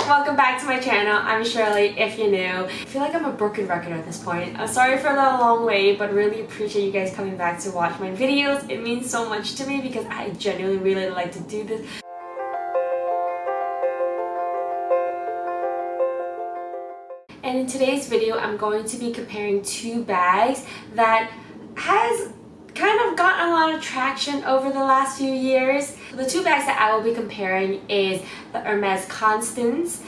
welcome back to my channel. I'm Shirley if you're new. I feel like I'm a broken record at this point. I'm sorry for the long wait, but really appreciate you guys coming back to watch my videos. It means so much to me because I genuinely really like to do this. And in today's video, I'm going to be comparing two bags that has kind of gotten a lot of traction over the last few years. The two bags that I will be comparing is the Hermes Constance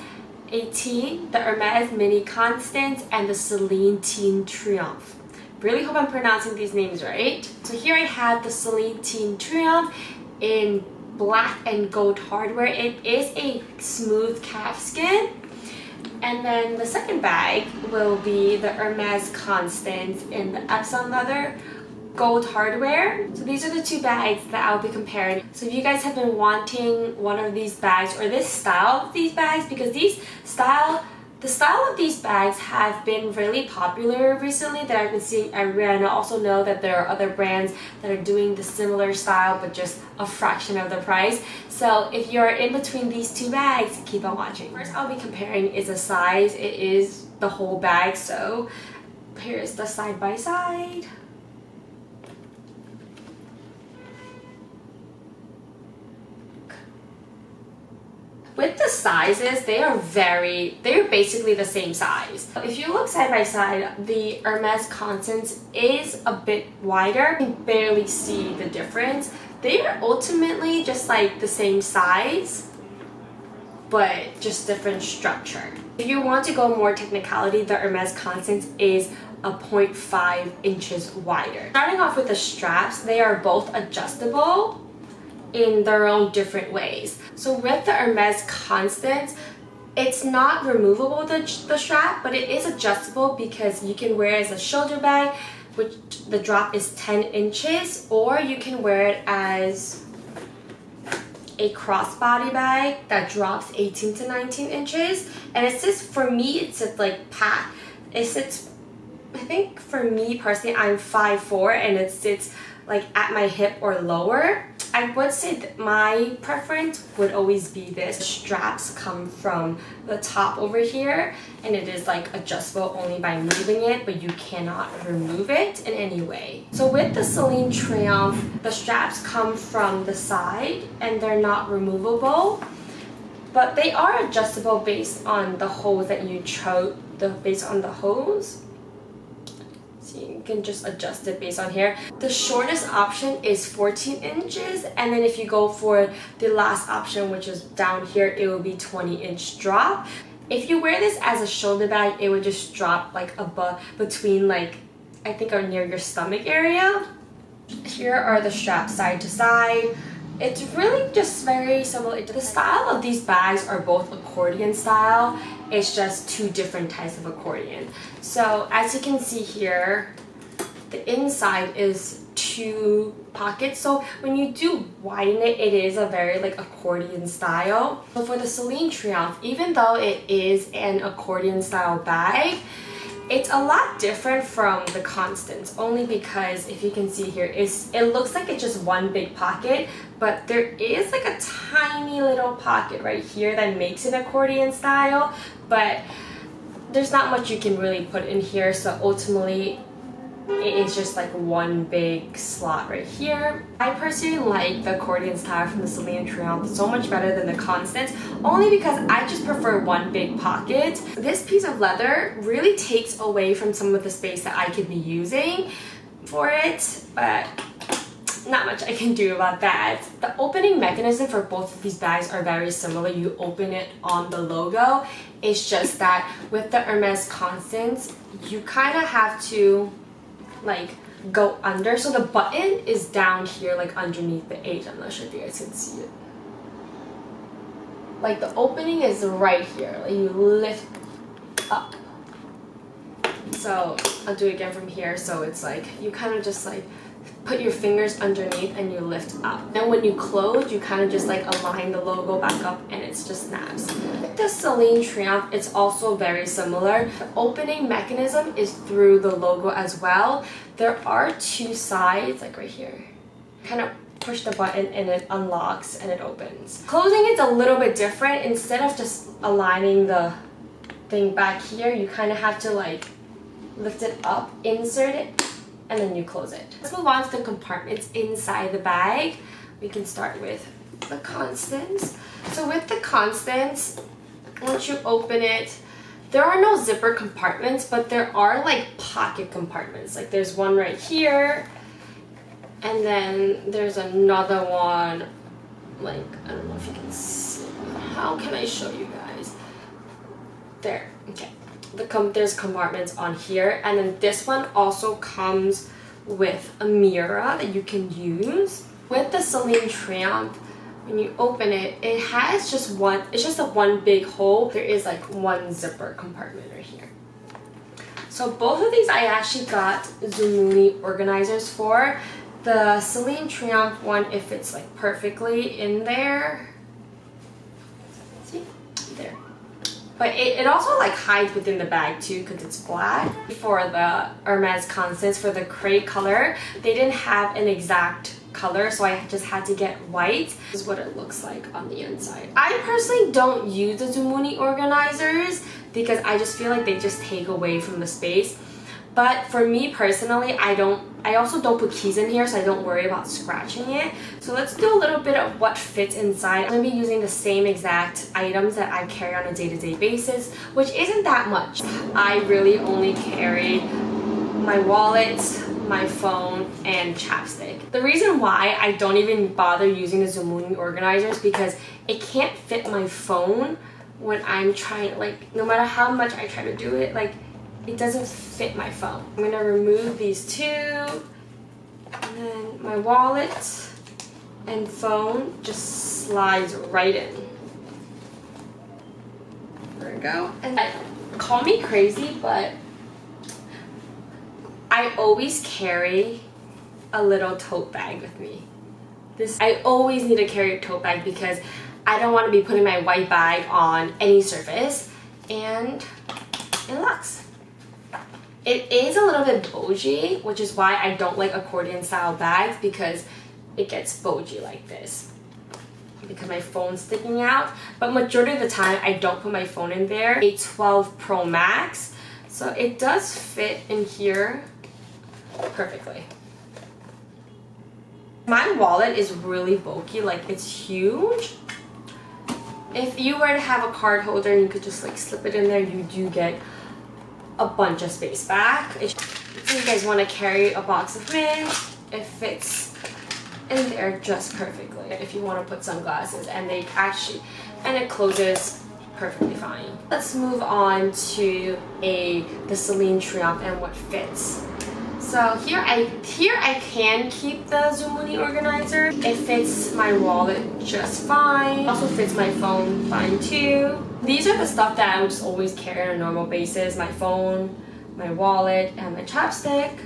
AT, the Hermes Mini Constance, and the Celine Triomphe. Really hope I'm pronouncing these names right. So here I have the Celine Triomphe in black and gold hardware. It is a smooth calfskin. And then the second bag will be the Hermes Constance in the Epsom leather gold hardware. So these are the two bags that I'll be comparing. So if you guys have been wanting one of these bags or this style of these bags, because the style of these bags have been really popular recently that I've been seeing everywhere, and I also know that there are other brands that are doing the similar style but just a fraction of the price. So if you're in between these two bags, keep on watching. First I'll be comparing is a size. It is the whole bag, so here's the side by side. With the sizes, they're basically the same size. If you look side by side, the Hermes Constance is a bit wider. You can barely see the difference. They are ultimately just like the same size, but just different structure. If you want to go more technicality, the Hermes Constance is a 0.5 inches wider. Starting off with the straps, they are both adjustable in their own different ways. So with the Hermes Constance, it's not removable, the strap, but it is adjustable because you can wear it as a shoulder bag, which the drop is 10 inches, or you can wear it as a crossbody bag that drops 18 to 19 inches. And it sits, for me, it sits like pat. It sits, I think for me personally, I'm 5'4", and it sits like at my hip or lower. I would say that my preference would always be this. The straps come from the top over here, and it is like adjustable only by moving it, but you cannot remove it in any way. So with the Celine Triomphe, the straps come from the side and they're not removable, but they are adjustable based on the hose that you chose, based on the hose. So you can just adjust it based on here. The shortest option is 14 inches, and then if you go for the last option, which is down here, it will be 20-inch drop. If you wear this as a shoulder bag, it would just drop like above, between like, I think, or near your stomach area. Here are the straps side to side. It's really just very similar. The style of these bags are both accordion style. It's just two different types of accordion. So as you can see here, the inside is two pockets. So when you do widen it, it is a very like accordion style. So for the Celine Triomphe, even though it is an accordion style bag, it's a lot different from the Constance, only because if you can see here, it looks like it's just one big pocket, but there is like a tiny little pocket right here that makes it accordion style, but there's not much you can really put in here, so ultimately it is just like one big slot right here. I personally like the accordion style from the Celine Triomphe so much better than the Constance, only because I just prefer one big pocket. This piece of leather really takes away from some of the space that I could be using for it, but not much I can do about that. The opening mechanism for both of these bags are very similar. You open it on the logo. It's just that with the Hermes Constance, you kind of have to like go under, so the button is down here like underneath the H. I'm not sure if you guys can see it. Like the opening is right here, like you lift up. So I'll do it again from here. So it's like you kind of just like put your fingers underneath and you lift up. Then when you close, you kind of just like align the logo back up and it's just snaps. With the Celine Triomphe, it's also very similar. The opening mechanism is through the logo as well. There are two sides, like right here. Kind of push the button and it unlocks and it opens. Closing it's a little bit different. Instead of just aligning the thing back here, you kind of have to like lift it up, insert it, and then you close it. Let's move on to the compartments inside the bag. We can start with the Constance. So with the Constance, once you open it, there are no zipper compartments, but there are like pocket compartments. Like there's one right here, and then there's another one, like, I don't know if you can see. How can I show you guys? There, okay. There's compartments on here, and then this one also comes with a mirror that you can use. With the Celine Triomphe, when you open it, it has just one, it's just a one big hole. There is like one zipper compartment right here. So both of these I actually got Zumuni organizers for. The Celine Triomphe one, it fits like perfectly in there. See? There. But it also like hides within the bag too because it's black. For the Hermes Constance, for the crepe color, they didn't have an exact color, so I just had to get white. This is what it looks like on the inside. I personally don't use the Zumuni organizers because I just feel like they just take away from the space. But for me personally, I also don't put keys in here, so I don't worry about scratching it. So let's do a little bit of what fits inside. I'm going to be using the same exact items that I carry on a day-to-day basis, which isn't that much. I really only carry my wallet, my phone, and chapstick. The reason why I don't even bother using the Zumuni organizers because it can't fit my phone when I'm trying, like, no matter how much I try to do it, like, it doesn't fit my phone. I'm gonna remove these two, and then my wallet and phone just slides right in. There we go. And call me crazy, but I always carry a little tote bag with me. I always need to carry a tote bag because I don't want to be putting my white bag on any surface, and it locks. It is a little bit bulgy, which is why I don't like accordion style bags because it gets bulgy like this. Because my phone's sticking out. But majority of the time, I don't put my phone in there. A 12 Pro Max. So it does fit in here perfectly. My wallet is really bulky, like it's huge. If you were to have a card holder and you could just like slip it in there, you do get a bunch of space back. If you guys want to carry a box of mint, it fits in there just perfectly. If you want to put sunglasses, and it closes perfectly fine. Let's move on to the Celine Triomphe and what fits. So here I can keep the Zumuni organizer. It fits my wallet just fine. It also fits my phone fine too. These are the stuff that I would just always carry on a normal basis. My phone, my wallet, and my chapstick.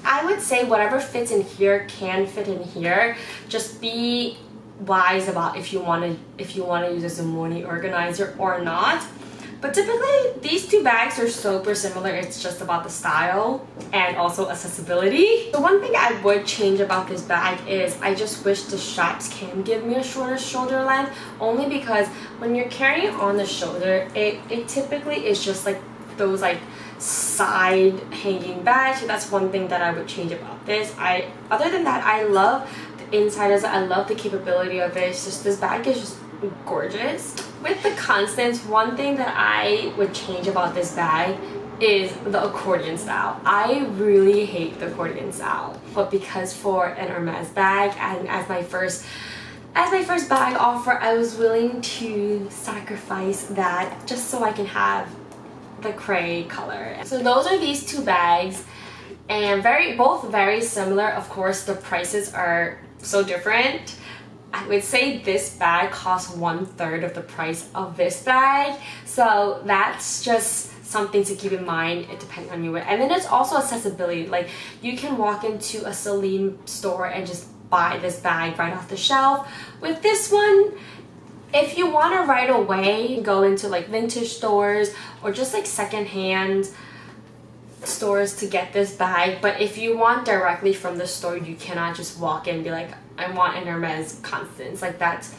I would say whatever fits in here can fit in here. Just be wise about if you want to use a Zumuni organizer or not. But typically, these two bags are super similar. It's just about the style and also accessibility. The one thing I would change about this bag is I just wish the straps can give me a shorter shoulder length, only because when you're carrying on the shoulder, it typically is just like those like side hanging bags. So that's one thing that I would change about this. Other than that, I love the insiders. I love the capability of it. It's just this bag is just gorgeous. With the Constance, one thing that I would change about this bag is the accordion style. I really hate the accordion style, but because for an Hermes bag and as my first bag offer, I was willing to sacrifice that just so I can have the crepe color. So those are these two bags, and both very similar. Of course, the prices are so different. I would say this bag costs 1/3 of the price of this bag, so that's just something to keep in mind. It depends on you. And then it's also accessibility. Like, you can walk into a Celine store and just buy this bag right off the shelf. With this one, if you want to right away go into like vintage stores or just like secondhand stores to get this bag, but if you want directly from the store, you cannot just walk in and be like, I want an Hermes Constance. Like that's,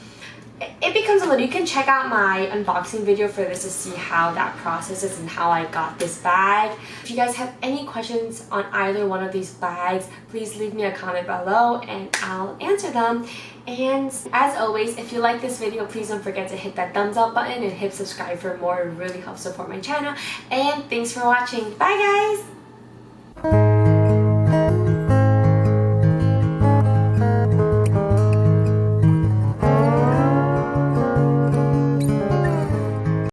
it becomes a little, you can check out my unboxing video for this to see how that process is and how I got this bag. If you guys have any questions on either one of these bags, please leave me a comment below and I'll answer them. And as always, if you like this video, please don't forget to hit that thumbs up button and hit subscribe for more. It really helps support my channel. And thanks for watching. Bye guys!